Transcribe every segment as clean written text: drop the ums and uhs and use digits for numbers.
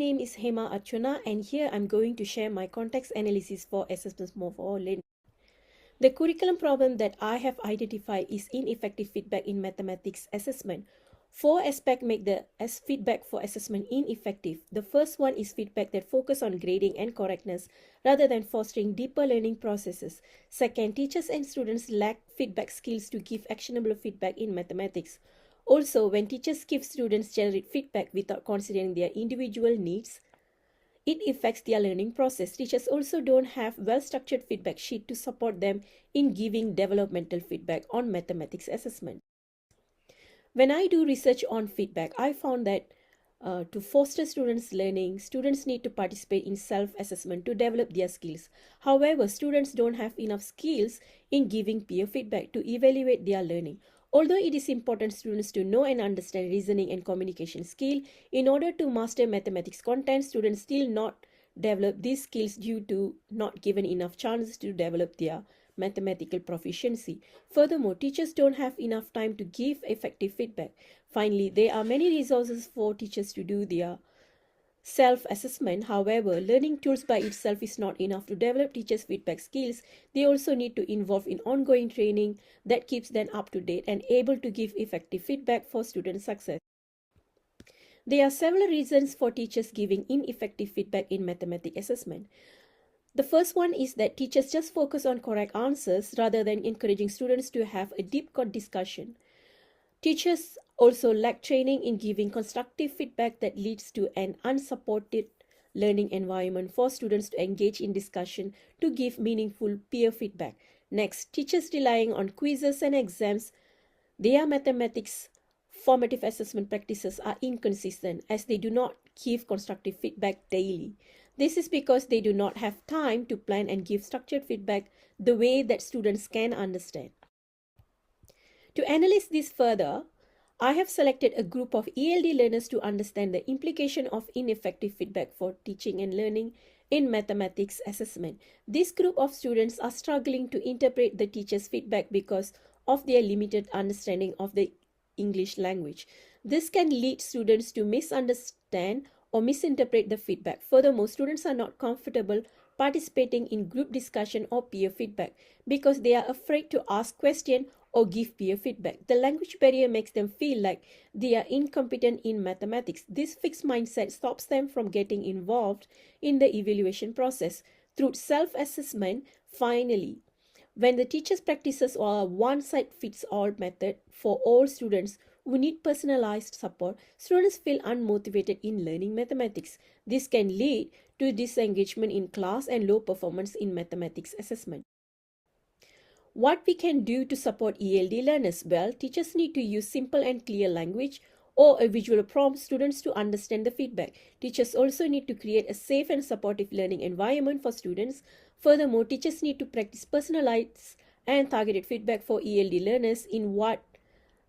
name is Hema EUB, and here I'm going to share my context analysis for assessments more for learning. The curriculum problem that I have identified is ineffective feedback in mathematics assessment. Four aspects make the feedback for assessment ineffective. The first one is feedback that focus on grading and correctness rather than fostering deeper learning processes. Second, teachers and students lack feedback skills to give actionable feedback in mathematics. Also, when teachers give students generic feedback without considering their individual needs, it affects their learning process. Teachers also don't have well-structured feedback sheet to support them in giving developmental feedback on mathematics assessment. When I do research on feedback, I found that to foster students' learning, students need to participate in self-assessment to develop their skills. However, students don't have enough skills in giving peer feedback to evaluate their learning. Although it is important students to know and understand reasoning and communication skill, in order to master mathematics content, students still not develop these skills due to not given enough chances to develop their mathematical proficiency. Furthermore, teachers don't have enough time to give effective feedback. Finally, there are many resources for teachers to do their self-assessment. However, learning tools by itself is not enough to develop teachers' feedback skills. They also need to involve in ongoing training that keeps them up to date and able to give effective feedback for student success. There are several reasons for teachers giving ineffective feedback in mathematics assessment. The first one is that teachers just focus on correct answers rather than encouraging students to have a deep discussion. Teachers also lack training in giving constructive feedback that leads to an unsupported learning environment for students to engage in discussion to give meaningful peer feedback. Next, teachers relying on quizzes and exams, their mathematics formative assessment practices are inconsistent as they do not give constructive feedback daily. This is because they do not have time to plan and give structured feedback the way that students can understand. To analyze this further, I have selected a group of ELD learners to understand the implication of ineffective feedback for teaching and learning in mathematics assessment. This group of students are struggling to interpret the teacher's feedback because of their limited understanding of the English language. This can lead students to misunderstand or misinterpret the feedback. Furthermore, students are not comfortable participating in group discussion or peer feedback because they are afraid to ask questions or give peer feedback. The language barrier makes them feel like they are incompetent in mathematics. This fixed mindset stops them from getting involved in the evaluation process. Through self-assessment, finally, when the teacher's practices a one-size-fits-all method for all students who need personalized support, students feel unmotivated in learning mathematics. This can lead to disengagement in class and low performance in mathematics assessment. What we can do to support ELD learners? Well, teachers need to use simple and clear language or a visual prompt students to understand the feedback. Teachers also need to create a safe and supportive learning environment for students. Furthermore, teachers need to practice personalized and targeted feedback for ELD learners in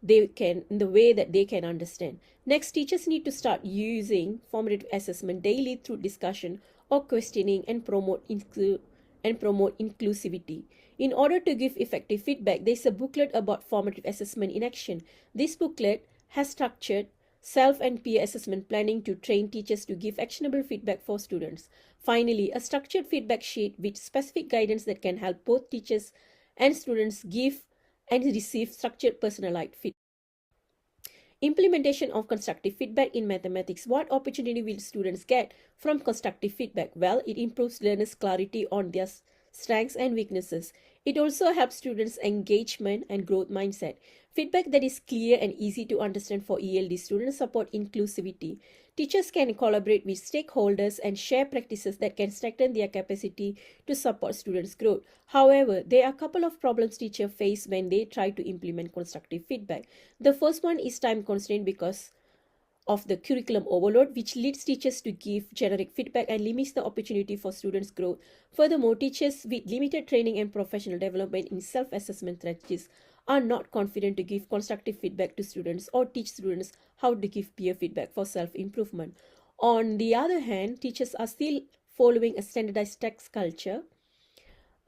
the way that they can understand. Next, teachers need to start using formative assessment daily through discussion or questioning and promote inclusivity. In order to give effective feedback, there is a booklet about formative assessment in action. This booklet has structured self and peer assessment planning to train teachers to give actionable feedback for students. Finally, a structured feedback sheet with specific guidance that can help both teachers and students give and receive structured personalized feedback. Implementation of constructive feedback in mathematics. What opportunity will students get from constructive feedback? Well, it improves learners' clarity on their strengths and weaknesses. It also helps students' engagement and growth mindset. Feedback that is clear and easy to understand for ELD students support inclusivity. Teachers can collaborate with stakeholders and share practices that can strengthen their capacity to support students' growth. However, there are a couple of problems teachers face when they try to implement constructive feedback. The first one is time constraint because of the curriculum overload, which leads teachers to give generic feedback and limits the opportunity for students' growth. Furthermore, teachers with limited training and professional development in self-assessment strategies are not confident to give constructive feedback to students or teach students how to give peer feedback for self-improvement. On the other hand, teachers are still following a standardized text culture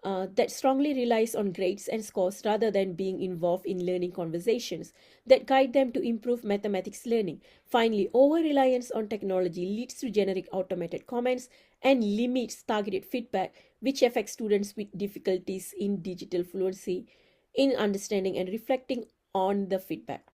that strongly relies on grades and scores rather than being involved in learning conversations that guide them to improve mathematics learning. Finally, over reliance on technology leads to generic automated comments and limits targeted feedback, which affects students with difficulties in digital fluency, in understanding and reflecting on the feedback.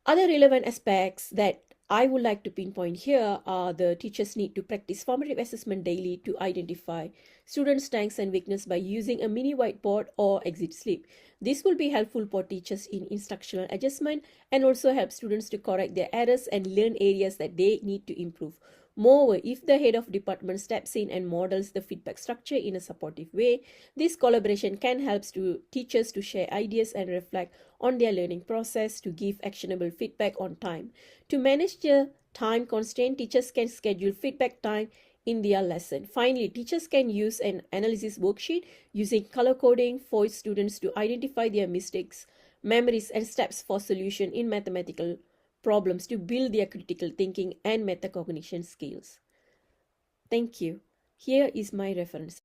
Other relevant aspects that I would like to pinpoint here are the teachers need to practice formative assessment daily to identify students' strengths and weakness by using a mini whiteboard or exit slip. This will be helpful for teachers in instructional adjustment and also help students to correct their errors and learn areas that they need to improve. Moreover, if the head of department steps in and models the feedback structure in a supportive way, this collaboration can help teachers to share ideas and reflect on their learning process to give actionable feedback on time. To manage the time constraint, teachers can schedule feedback time in their lesson. Finally, teachers can use an analysis worksheet using color coding for students to identify their mistakes, memories, and steps for solution in mathematical problems to build their critical thinking and metacognition skills. Thank you. Here is my reference.